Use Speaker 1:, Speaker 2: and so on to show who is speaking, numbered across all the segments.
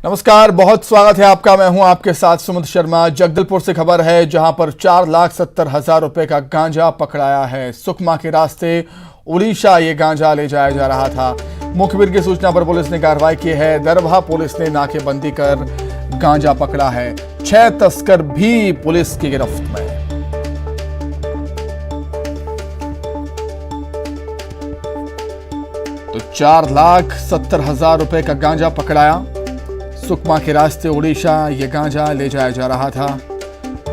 Speaker 1: नमस्कार, बहुत स्वागत है आपका। मैं हूं आपके साथ सुमित शर्मा। जगदलपुर से खबर है, जहां पर 4,70,000 रुपए का गांजा पकड़ाया है। सुकमा के रास्ते उड़ीसा ये गांजा ले जाया जा रहा था। मुखबिर की सूचना पर पुलिस ने कार्रवाई की है। दरभा पुलिस ने नाकेबंदी कर गांजा पकड़ा है। 6 तस्कर भी पुलिस की गिरफ्त में। तो 4,70,000 रुपए का गांजा पकड़ाया। सुकमा के रास्ते उड़ीसा ये गांजा ले जाया जा रहा था।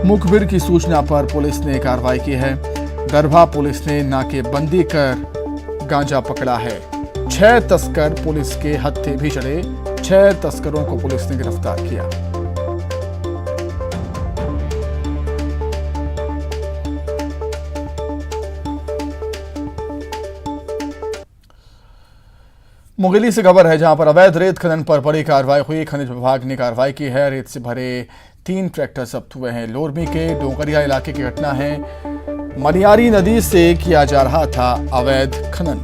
Speaker 1: मुखबिर की सूचना पर पुलिस ने कार्रवाई की है। दरभा पुलिस ने नाकेबंदी कर गांजा पकड़ा है। 6 तस्कर पुलिस के हत्थे भी चढ़े। 6 तस्करों को पुलिस ने गिरफ्तार किया। मुंगेली से खबर है, जहां पर अवैध रेत खनन पर बड़ी कार्रवाई हुई। खनिज विभाग ने कार्रवाई की है। रेत से भरे 3 ट्रैक्टर जब्त हुए हैं। लोरमी के डोंगरिया इलाके की घटना है। मनियारी नदी से किया जा रहा था अवैध खनन।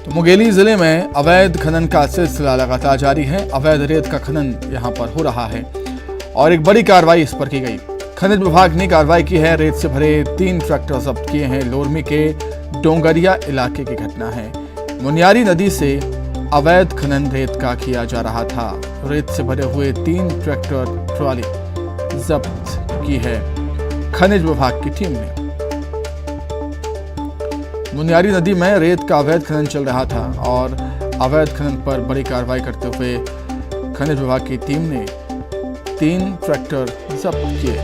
Speaker 1: तो मुंगेली जिले में अवैध खनन का सिलसिला लगातार जारी है। अवैध रेत का खनन यहां पर हो रहा है और एक बड़ी कार्रवाई इस पर की गई। खनिज विभाग ने कार्रवाई की है। रेत से भरे 3 ट्रैक्टर जब्त किए हैं। लोरमी के डोंगरिया इलाके की घटना है। मुनियारी नदी से अवैध खनन रेत का किया जा रहा था। रेत से भरे हुए 3 ट्रैक्टर ट्रॉली जब्त की है खनिज विभाग की टीम ने। मुनियारी नदी में रेत का अवैध खनन चल रहा था और अवैध खनन पर बड़ी कार्रवाई करते हुए खनिज विभाग की टीम ने 3 ट्रैक्टर जब्त किए।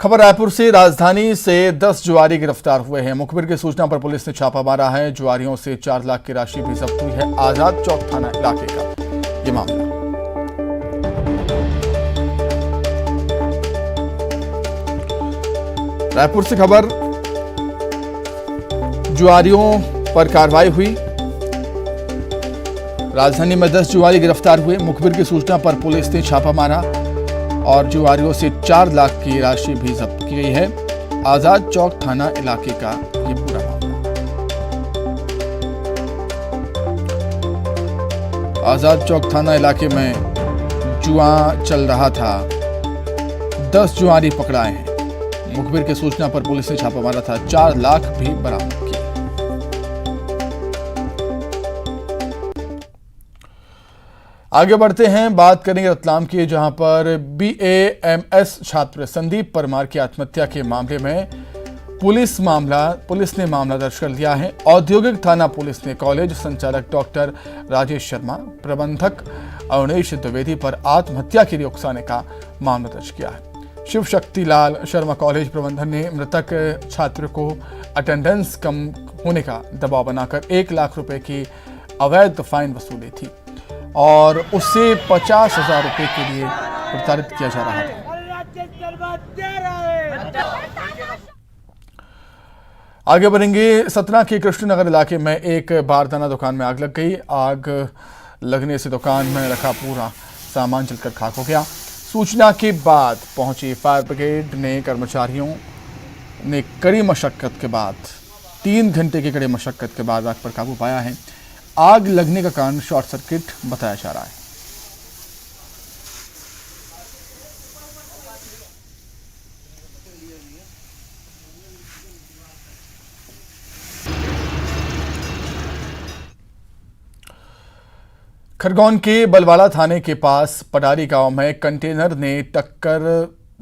Speaker 1: खबर रायपुर से, राजधानी से 10 जुआरी गिरफ्तार हुए हैं। मुखबिर की सूचना पर पुलिस ने छापा मारा है। जुआरियों से 4 लाख की राशि भी जब्त हुई है। आजाद चौक थाना इलाके का ये मामला। रायपुर से खबर, जुआरियों पर कार्रवाई हुई। राजधानी में 10 जुआरी गिरफ्तार हुए। मुखबिर की सूचना पर पुलिस ने छापा मारा और जुआरियों से 4 लाख की राशि भी जब्त की गई है। आजाद चौक थाना इलाके का ये पूरा मामला। आजाद चौक थाना इलाके में जुआ चल रहा था। 10 जुआरी पकड़ाए हैं। मुखबिर की सूचना पर पुलिस ने छापा मारा था। 4 लाख भी बरामद किए। आगे बढ़ते हैं, बात करेंगे रतलाम की, जहां पर BAMS छात्र संदीप परमार की आत्महत्या के मामले में पुलिस ने मामला दर्ज कर लिया है। औद्योगिक थाना पुलिस ने कॉलेज संचालक डॉक्टर राजेश शर्मा, प्रबंधक अवनीश द्विवेदी पर आत्महत्या के लिए उकसाने का मामला दर्ज किया है। शिव शक्ति लाल शर्मा कॉलेज प्रबंधन ने मृतक छात्र को अटेंडेंस कम होने का दबाव बनाकर 1 लाख रुपए की अवैध फाइन वसूली थी और उससे 50,000 रुपए के लिए प्रताड़ित किया जा रहा था। आगे बढ़ेंगे, सतना के कृष्णनगर इलाके में एक बारदाना दुकान में आग लग गई। आग लगने से दुकान में रखा पूरा सामान जलकर खाक हो गया। सूचना के बाद पहुंची फायर ब्रिगेड ने कर्मचारियों ने कड़ी मशक्कत के बाद 3 घंटे की कड़ी मशक्कत के बाद आग पर काबू पाया है। आग लगने का कारण शॉर्ट सर्किट बताया जा रहा है। खरगोन के बलवाला थाने के पास पडारी गांव में कंटेनर ने टक्कर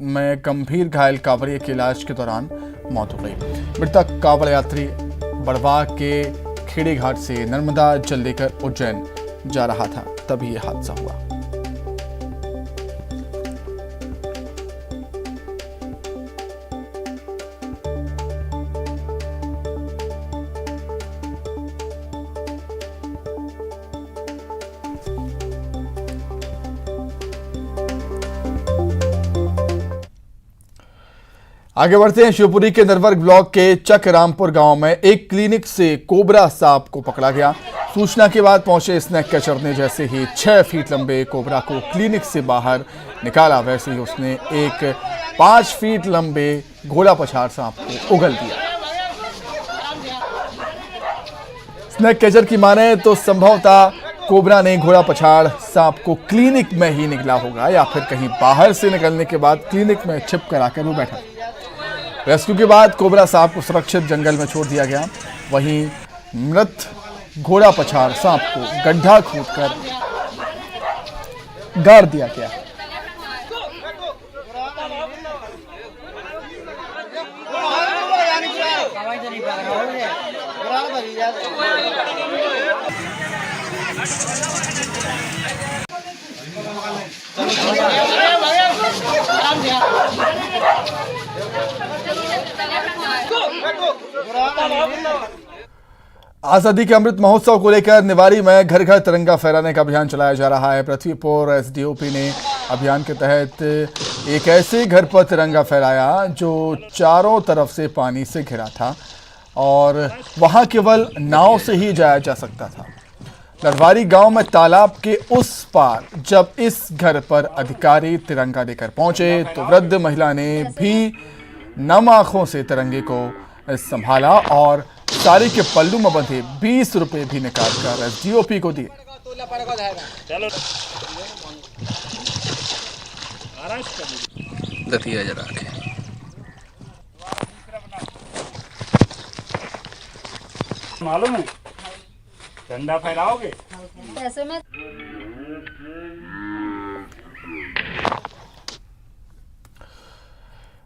Speaker 1: में गंभीर घायल कांवड़िए के इलाज के दौरान मौत हो गई। मृतक कांवड़ यात्री बड़वा के खेड़ी घाट से नर्मदा जल लेकर उज्जैन जा रहा था, तभी यह हादसा हुआ। आगे बढ़ते हैं, शिवपुरी के नरवर्ग ब्लॉक के चक रामपुर गांव में एक क्लिनिक से कोबरा सांप को पकड़ा गया। सूचना के बाद पहुंचे स्नेक कैचर ने जैसे ही 6 फीट लंबे कोबरा को क्लिनिक से बाहर निकाला, वैसे ही उसने एक 5 फीट लंबे घोड़ा पछाड़ सांप को उगल दिया। स्नेक कैचर की माने तो संभवतः कोबरा ने घोड़ा पछाड़ सांप को क्लिनिक में ही निकला होगा या फिर कहीं बाहर से निकलने के बाद क्लिनिक में छिप कर आकर वो बैठा। रेस्क्यू के बाद कोबरा सांप को सुरक्षित जंगल में छोड़ दिया गया। वहीं मृत घोड़ा पछाड़ सांप को गड्ढा खोदकर गाड़ दिया गया। आजादी के अमृत महोत्सव को लेकर निवाड़ी में घर घर तिरंगा फहराने का अभियान चलाया जा रहा है। पृथ्वीपुर एसडीओपी ने अभियान के तहत एक ऐसे घर पर तिरंगा फहराया जो चारों तरफ से पानी से घिरा था और वहां केवल नाव से ही जाया जा सकता था। लरवारी गांव में तालाब के उस पार जब इस घर पर अधिकारी तिरंगा लेकर पहुंचे तो वृद्ध महिला ने भी नम आंखों से तिरंगे को संभाला और साड़ी के पल्लू में बंधे 20 रुपए भी निकाल कर एसडीओपी को दिए।
Speaker 2: मालूम है झंडा फहराओगे
Speaker 3: ऐसे में।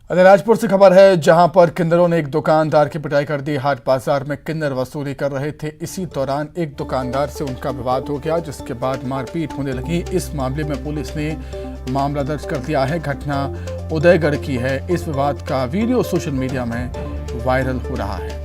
Speaker 1: अलीराजपुर से खबर है जहां पर किन्नरों ने एक दुकानदार की पिटाई कर दी। हाट बाजार में किन्नर वसूली कर रहे थे। इसी दौरान एक दुकानदार से उनका विवाद हो गया जिसके बाद मारपीट होने लगी। इस मामले में पुलिस ने मामला दर्ज कर दिया है। घटना उदयगढ़ की है। इस विवाद का वीडियो सोशल मीडिया में वायरल हो रहा है।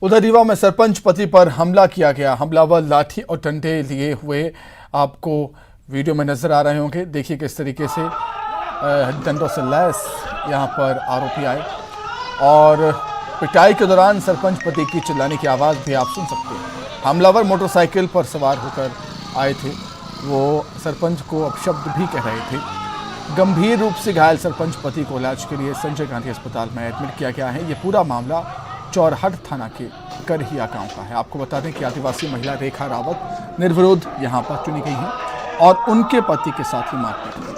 Speaker 1: उधर रीवा में सरपंच पति पर हमला किया गया। हमलावर लाठी और डंडे लिए हुए आपको वीडियो में नजर आ रहे होंगे। देखिए किस तरीके से डंडों से लैस यहां पर आरोपी आए और पिटाई के दौरान सरपंच पति की चिल्लाने की आवाज़ भी आप सुन सकते हैं। हमलावर मोटरसाइकिल पर सवार होकर आए थे। वो सरपंच को अपशब्द भी कह रहे थे। गंभीर रूप से घायल सरपंच पति को इलाज के लिए संजय गांधी अस्पताल में एडमिट किया गया है। ये पूरा मामला चौरहट थाना के करहिया गांव का है। आपको बता दें कि आदिवासी महिला रेखा रावत निर्विरोध यहां पर चुनी गई हैं और उनके पति के साथ ही मारपीट हुई।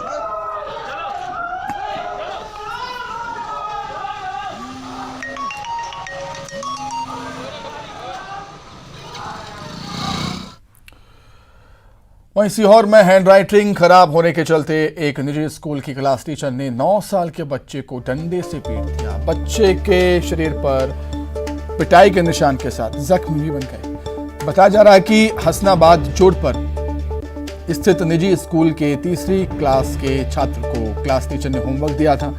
Speaker 1: वहीं सीहोर में हैंडराइटिंग खराब होने के चलते एक निजी स्कूल की क्लास टीचर ने 9 साल के बच्चे को डंडे से पीट दिया। बच्चे के शरीर पर पिटाई के निशान के साथ जख्म भी बन गए। बताया जा रहा है कि हसनाबाद जोड़ पर स्थित निजी स्कूल के तीसरी क्लास के छात्र को क्लास टीचर ने होमवर्क दिया था।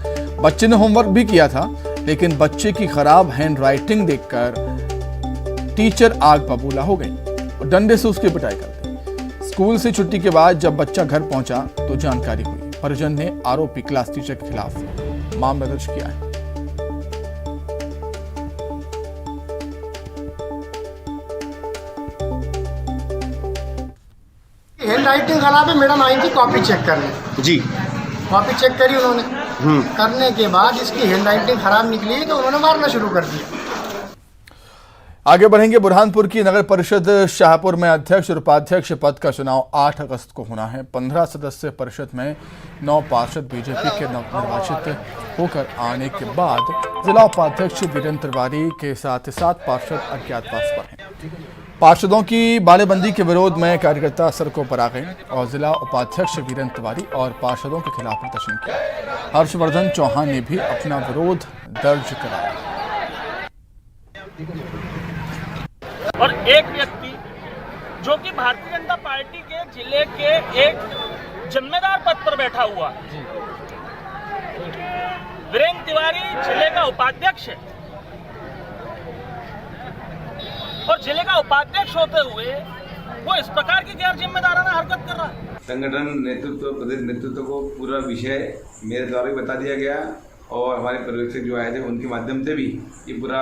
Speaker 1: बच्चे ने होमवर्क भी किया था लेकिन बच्चे की खराब हैंडराइटिंग देखकर टीचर आग बबूला हो गई और डंडे से उसकी पिटाई कर दी। स्कूल से छुट्टी के बाद जब बच्चा घर पहुंचा तो जानकारी हुई। परिजन ने आरोपी क्लास टीचर के खिलाफ मामला दर्ज किया है।
Speaker 4: हैंडराइटिंग खराब है। मैडम आई थी कॉपी चेक करने
Speaker 5: जी।
Speaker 4: कॉपी चेक करी उन्होंने। करने के बाद इसकी हैंडराइटिंग खराब निकली तो उन्होंने मारना शुरू कर दिया।
Speaker 1: आगे बढ़ेंगे। बुरहानपुर की नगर परिषद शाहपुर में अध्यक्ष और उपाध्यक्ष पद का चुनाव 8 अगस्त को होना है। 15 सदस्य परिषद में 9 पार्षद बीजेपी के नवनिर्वाचित होकर आने के बाद जिला उपाध्यक्ष वीरेंद्र तिवारी के साथ 7 पार्षद अज्ञातवास पर हैं। पार्षदों की बालेबंदी के विरोध में कार्यकर्ता सड़कों पर आ गए और जिला उपाध्यक्ष वीरेंद्र तिवारी और पार्षदों के खिलाफ प्रदर्शन किया। हर्षवर्धन चौहान ने भी अपना विरोध दर्ज कराया।
Speaker 6: और एक व्यक्ति जो कि भारतीय जनता पार्टी के जिले के एक जिम्मेदार पद पर बैठा हुआ वीरेंद्र तिवारी जिले का उपाध्यक्ष है और जिले का उपाध्यक्ष होते हुए वो इस प्रकार की गैर जिम्मेदाराना हरकत कर रहा है।
Speaker 7: संगठन नेतृत्व प्रदेश नेतृत्व को पूरा विषय मेरे द्वारा भी बता दिया गया
Speaker 3: और हमारे पर्यवेक्षक जो आए थे उनके माध्यम से भी ये पूरा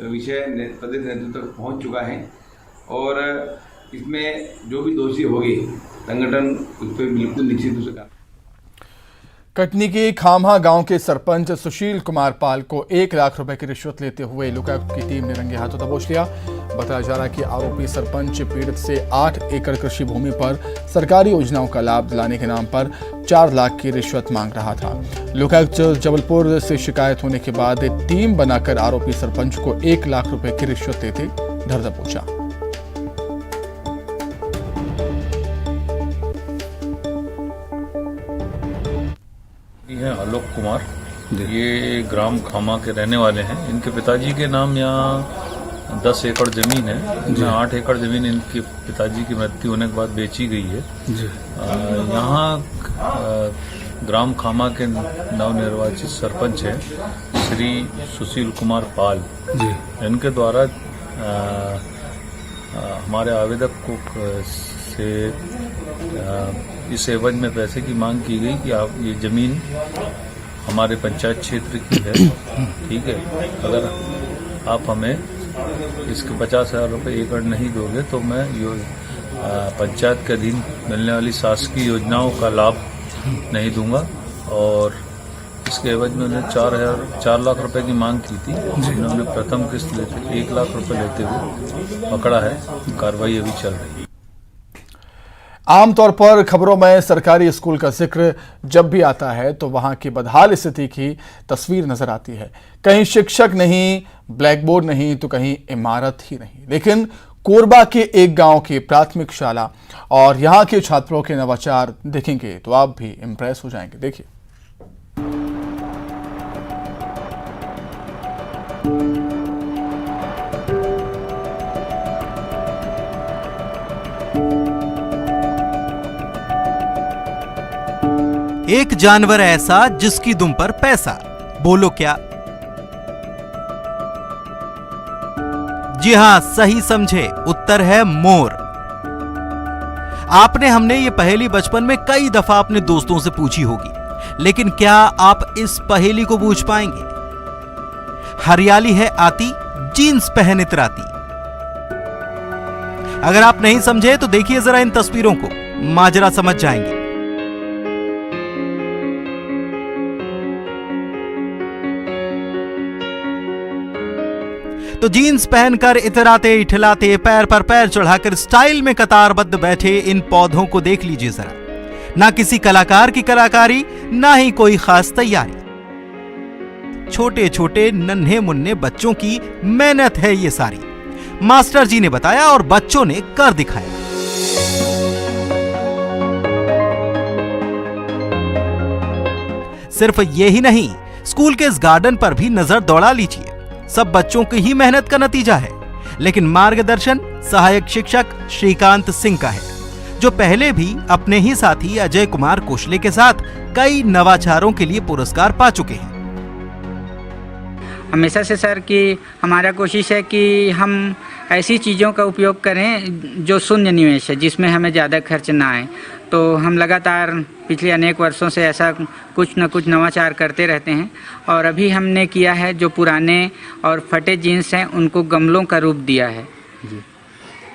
Speaker 3: विषय प्रदेश नेतृत्व तक पहुँच चुका है और इसमें जो भी दोषी होंगे संगठन उस पर बिल्कुल निश्चित रूप से।
Speaker 1: कटनी के खामहा गांव के सरपंच सुशील कुमार पाल को 1 लाख रुपए की रिश्वत लेते हुए लोकायुक्त की टीम ने रंगे हाथों दबोच लिया। बताया जा रहा है कि आरोपी सरपंच पीड़ित से 8 एकड़ कृषि भूमि पर सरकारी योजनाओं का लाभ दिलाने के नाम पर 4 लाख की रिश्वत मांग रहा था। लोकायुक्त जबलपुर से शिकायत होने के बाद टीम बनाकर आरोपी सरपंच को 1 लाख रुपए की रिश्वत लेते धर दबोचा।
Speaker 5: हैं आलोक कुमार, ये ग्राम खामा के रहने वाले हैं। इनके पिताजी के नाम यहाँ 10 एकड़ जमीन है, इसमें 8 एकड़ जमीन इनके पिताजी की मृत्यु होने के बाद बेची गई है। यहाँ ग्राम खामा के नवनिर्वाचित सरपंच है श्री सुशील कुमार पाल जी, इनके द्वारा हमारे आवेदक को से इस एवज में पैसे की मांग की गई कि आप ये जमीन हमारे पंचायत क्षेत्र की है, ठीक है, अगर आप हमें इसके 50,000 रुपये एकड़ नहीं दोगे तो मैं पंचायत के अधीन मिलने वाली शासकीय योजनाओं का लाभ नहीं दूंगा। और इसके एवज में उन्होंने 4 लाख रुपए की मांग की थी। इन्होंने प्रथम किस्त लेते 1 लाख रुपए लेते हुए पकड़ा है। कार्रवाई अभी चल रही है।
Speaker 1: आमतौर पर खबरों में सरकारी स्कूल का जिक्र जब भी आता है तो वहां की बदहाल स्थिति की तस्वीर नजर आती है। कहीं शिक्षक नहीं, ब्लैक बोर्ड नहीं तो कहीं इमारत ही नहीं। लेकिन कोरबा के एक गांव की प्राथमिक शाला और यहां के छात्रों के नवाचार देखेंगे तो आप भी इंप्रेस हो जाएंगे। देखिए,
Speaker 7: एक जानवर ऐसा जिसकी दुम पर पैसा, बोलो क्या? जी हां, सही समझे, उत्तर है मोर। आपने हमने ये पहेली बचपन में कई दफा अपने दोस्तों से पूछी होगी, लेकिन क्या आप इस पहेली को बूझ पाएंगे? हरियाली है आती, जीन्स पहन इतराती। अगर आप नहीं समझे तो देखिए जरा इन तस्वीरों को, माजरा समझ जाएंगे। तो जीन्स पहनकर इतराते इठलाते पैर पर पैर चढ़ाकर स्टाइल में कतारबद्ध बैठे इन पौधों को देख लीजिए जरा। ना किसी कलाकार की कलाकारी, ना ही कोई खास तैयारी। छोटे छोटे नन्हे मुन्ने बच्चों की मेहनत है ये सारी। मास्टर जी ने बताया और बच्चों ने कर दिखाया। सिर्फ यही नहीं, स्कूल के इस गार्डन पर भी नजर दौड़ा लीजिए। सब बच्चों की ही मेहनत का नतीजा है, लेकिन मार्गदर्शन सहायक शिक्षक श्रीकांत सिंह का है, जो पहले भी अपने ही साथी अजय कुमार कोशले के साथ कई नवाचारों के लिए पुरस्कार पा चुके हैं।
Speaker 8: हमेशा से सर की हमारा कोशिश है कि हम ऐसी चीज़ों का उपयोग करें जो शून्य निवेश है, जिसमें हमें ज़्यादा खर्च ना आए। तो हम लगातार पिछले अनेक वर्षों से ऐसा कुछ न कुछ नवाचार करते रहते हैं। और अभी हमने किया है, जो पुराने और फटे जीन्स हैं उनको गमलों का रूप दिया है।
Speaker 9: जी,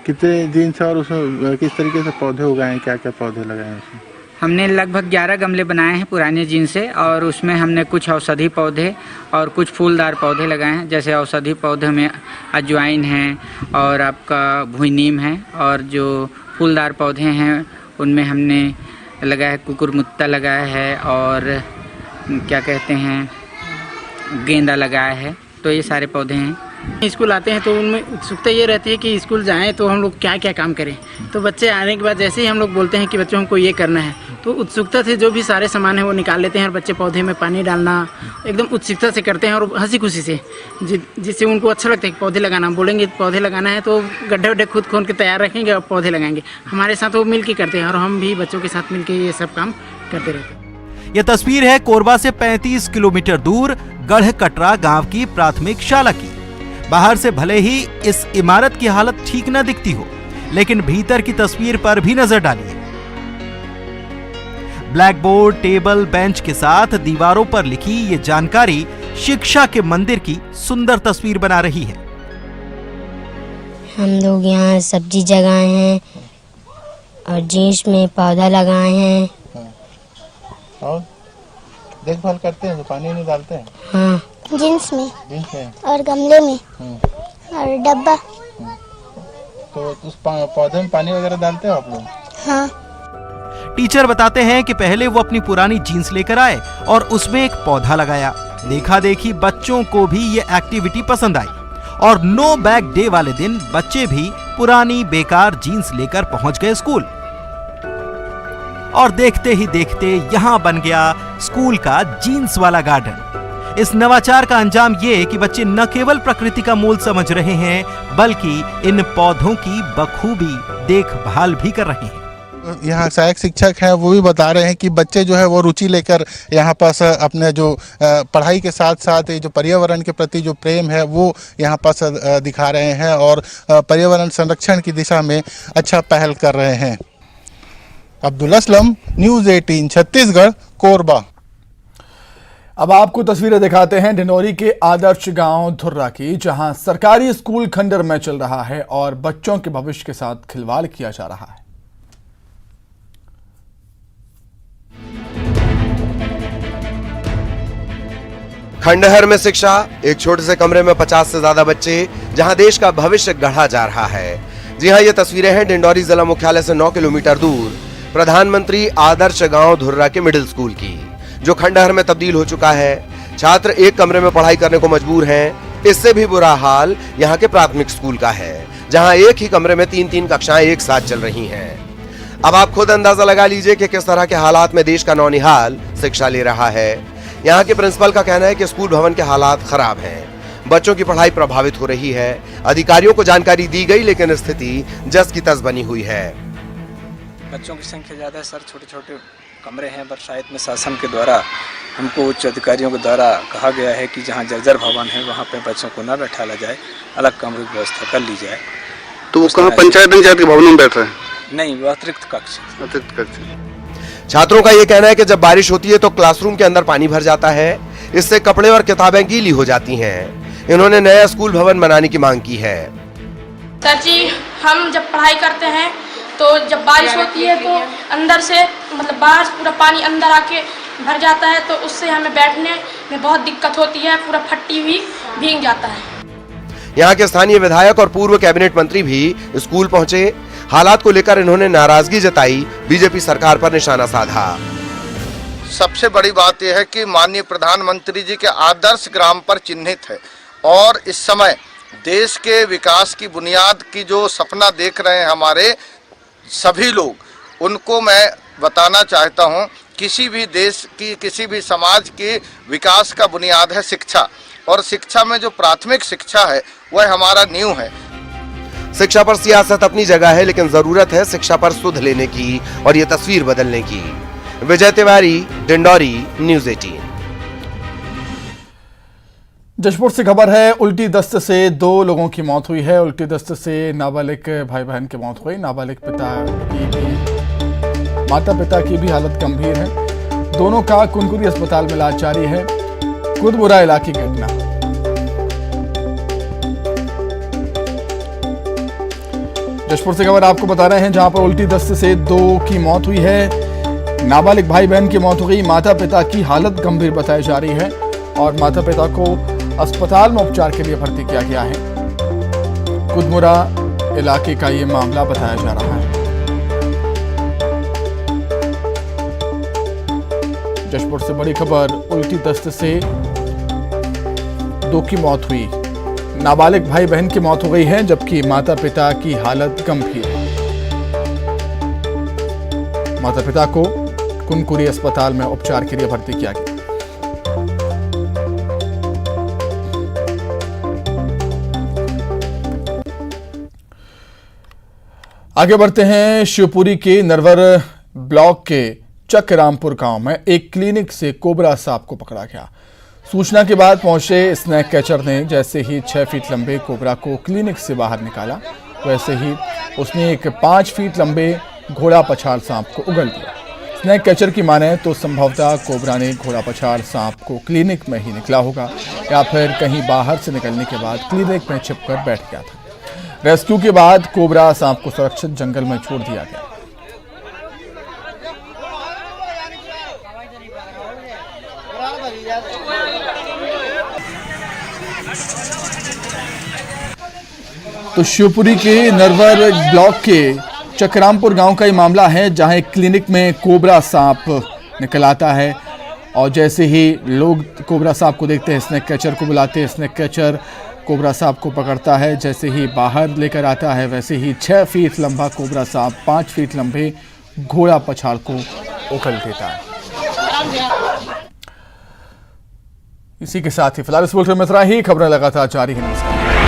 Speaker 9: कितने जीन्स और उसमें किस तरीके से पौधे उगाए हैं, क्या क्या पौधे लगाए हैं उसमें?
Speaker 8: हमने लगभग 11 गमले बनाए हैं पुराने जीन्स से, और उसमें हमने कुछ औषधि पौधे और कुछ फूलदार पौधे लगाए हैं। जैसे औषधि पौधे में अजवाइन है और आपका भुई नीम है, और जो फूलदार पौधे हैं उनमें हमने लगाया है कुकुरमुत्ता लगाया है, और क्या कहते हैं गेंदा लगाया है। तो ये सारे पौधे हैं।
Speaker 10: स्कूल आते हैं तो उनमें उत्सुकता ये रहती है कि स्कूल जाएं तो हम लोग क्या क्या काम करें। तो बच्चे आने के बाद जैसे ही हम लोग बोलते हैं कि बच्चों हमको ये करना है, तो उत्सुकता से जो भी सारे सामान है वो निकाल लेते हैं, और बच्चे पौधे में पानी डालना एकदम उत्सुकता से करते हैं और हंसी खुशी से, जिससे उनको अच्छा लगता है कि पौधे लगाना। बोलेंगे पौधे लगाना है तो गड्ढे वड्ढे खुद खोद के तैयार रखेंगे और पौधे लगाएंगे। हमारे साथ वो मिल के करते हैं और हम भी बच्चों के साथ मिल के ये सब काम करते रहते हैं।
Speaker 7: यह तस्वीर है कोरबा से 35 किलोमीटर दूर गढ़कटरा गांव की प्राथमिक शाला की। बाहर से भले ही इस इमारत की हालत ठीक न दिखती हो, लेकिन भीतर की तस्वीर पर भी नजर डालिए। ब्लैक बोर्ड, टेबल, बेंच के साथ दीवारों पर लिखी ये जानकारी शिक्षा के मंदिर की सुंदर तस्वीर बना रही है।
Speaker 11: हम लोग यहाँ सब्जी जगाए हैं और जीन्स में पौधा लगाए हैं।
Speaker 9: और देखभाल करते हैं, तो पानी नहीं डालते हैं?
Speaker 11: हाँ, जीन्स में
Speaker 9: और
Speaker 11: गमले में और डब्बा।
Speaker 9: तो उस पौधे में पानी वगैरह डालते हो आप लोग?
Speaker 11: हाँ।
Speaker 7: टीचर बताते हैं कि पहले वो अपनी पुरानी जीन्स लेकर आए और उसमें एक पौधा लगाया। देखा देखी बच्चों को भी ये एक्टिविटी पसंद आई और नो बैग डे वाले दिन बच्चे भी पुरानी बेकार जीन्स लेकर पहुंच गए स्कूल। और देखते ही देखते यहां बन गया स्कूल का जीन्स वाला गार्डन। इस नवाचार का अंजाम ये कि बच्चे न केवल प्रकृति का मूल समझ रहे हैं, बल्कि इन पौधों की बखूबी देखभाल भी कर रहे हैं।
Speaker 9: यहाँ सहायक शिक्षक हैं, वो भी बता रहे हैं कि बच्चे जो है वो रुचि लेकर यहाँ पास अपने जो पढ़ाई के साथ साथ ये जो पर्यावरण के प्रति जो प्रेम है वो यहाँ पास दिखा रहे हैं और पर्यावरण संरक्षण की दिशा में अच्छा पहल कर रहे हैं। अब्दुल असलम, न्यूज़ 18 छत्तीसगढ़, कोरबा।
Speaker 1: अब आपको तस्वीरें दिखाते हैं डिंडोरी के आदर्श गांव धुर्रा की, जहां सरकारी स्कूल खंडर में चल रहा है और बच्चों के भविष्य के साथ खिलवाड़ किया जा रहा है।
Speaker 12: खंडहर में शिक्षा, एक छोटे से कमरे में 50 से ज्यादा बच्चे, जहां देश का भविष्य गढ़ा जा रहा है। जी हां, ये तस्वीरें हैं डिंडोरी जिला मुख्यालय से 9 किलोमीटर दूर प्रधानमंत्री आदर्श गांव धुर्रा के मिडिल स्कूल की, जो खंडहर में तब्दील हो चुका है। छात्र एक कमरे में पढ़ाई करने को मजबूर हैं। इससे भी बुरा हाल यहाँ के प्राथमिक स्कूल का है, जहाँ एक ही कमरे में 3-3 कक्षाएं एक साथ चल रही हैं। अब आप खुद अंदाजा लगा लीजिए कि किस तरह के हालात में देश का नौनिहाल शिक्षा ले रहा है। यहाँ के प्रिंसिपल का कहना है कि स्कूल भवन के हालात खराब हैं, बच्चों की पढ़ाई प्रभावित हो रही है। अधिकारियों को जानकारी दी गई, लेकिन स्थिति जस की तस बनी हुई है।
Speaker 13: बच्चों की संख्या ज्यादा है सर, छोटे छोटे कमरे हैं। बरसात में शासन के द्वारा हमको उच्च अधिकारियों के द्वारा कहा गया है कि जहाँ जर्जर भवन है वहाँ पे बच्चों को न बैठाला जाए, अलग कमरे की व्यवस्था कर ली जाए।
Speaker 9: तो वो कहाँ पंचायत के भवन में बैठ रहे हैं?
Speaker 13: नहीं, वो अतिरिक्त कक्ष।
Speaker 12: छात्रों का ये कहना है कि जब बारिश होती है तो क्लासरूम के अंदर पानी भर जाता है, इससे कपड़े और किताबें गीली हो जाती हैं। इन्होंने नया स्कूल भवन बनाने की मांग की है।
Speaker 14: सर जी, हम जब पढ़ाई करते हैं तो जब बारिश होती है तो अंदर से मतलब बाहर पूरा पानी अंदर आके भर जाता है, तो उससे हमें बैठने में बहुत दिक्कत होती है, पूरा फट्टी भी भीग जाता है।
Speaker 12: यहाँ के स्थानीय विधायक और पूर्व कैबिनेट मंत्री भी स्कूल पहुंचे। हालात को लेकर इन्होंने नाराजगी जताई, बीजेपी सरकार पर निशाना साधा।
Speaker 15: सबसे बड़ी बात यह है कि माननीय प्रधानमंत्री जी के आदर्श ग्राम पर चिन्हित है और इस समय देश के विकास की बुनियाद की जो सपना देख रहे हैं हमारे सभी लोग, उनको मैं बताना चाहता हूं, किसी भी देश की, किसी भी समाज की विकास का बुनियाद है शिक्षा, और शिक्षा में जो प्राथमिक शिक्षा है वह हमारा नींव है।
Speaker 12: शिक्षा पर सियासत अपनी जगह है, लेकिन जरूरत है शिक्षा पर सुध लेने की और ये तस्वीर बदलने की। विजय तिवारी, डिंडोरी, न्यूज़ 18।
Speaker 1: जशपुर से खबर है, उल्टी दस्त से 2 लोगों की मौत हुई है। उल्टी दस्त से नाबालिग भाई बहन की मौत हुई। नाबालिग माता पिता की भी हालत गंभीर है। दोनों का कुनकुरी अस्पताल में इलाज जारी है। कुदमुरा इलाके की घटना। जशपुर से खबर आपको बता रहे हैं, जहां पर उल्टी दस्त से 2 की मौत हुई है। नाबालिग भाई बहन की मौत हो गई। माता पिता की हालत गंभीर बताई जा रही है और माता पिता को अस्पताल में उपचार के लिए भर्ती किया गया है। कुदमुरा इलाके का ये मामला बताया जा रहा है। जशपुर से बड़ी खबर, उल्टी दस्त से 2 की मौत हुई। नाबालिग भाई बहन की मौत हो गई है, जबकि माता पिता की हालत गंभीर है। माता पिता को कुनकुरी अस्पताल में उपचार के लिए भर्ती किया गया। आगे बढ़ते हैं। शिवपुरी के नरवर ब्लॉक के चकरामपुर गांव में एक क्लिनिक से कोबरा सांप को पकड़ा गया। सूचना के बाद पहुंचे स्नैक कैचर ने जैसे ही 6 फीट लंबे कोबरा को क्लिनिक से बाहर निकाला, वैसे ही उसने एक 5 फीट लंबे घोड़ा पछाड़ सांप को उगल दिया। स्नेक कैचर की माने तो संभवतः कोबरा ने घोड़ा पछाड़ सांप को क्लिनिक में ही निकला होगा या फिर कहीं बाहर से निकलने के बाद क्लिनिक में छिपकर बैठ गया था। रेस्क्यू के बाद कोबरा सांप को सुरक्षित जंगल में छोड़ दिया गया। तो शिवपुरी के नरवर ब्लॉक के चकरामपुर गांव का ये मामला है, जहां एक क्लिनिक में कोबरा सांप निकल आता है और जैसे ही लोग कोबरा सांप को देखते हैं स्नेक कैचर को बुलाते हैं। स्नेक कैचर कोबरा सांप को पकड़ता है, जैसे ही बाहर लेकर आता है वैसे ही 6 फीट लंबा कोबरा सांप 5 फीट लंबे घोड़ा पछाड़ को उखल देता है। इसी के साथ ही फिलहाल इस बुलेटिन में इतना ही। खबरें लगातार जारी है। नमस्कार।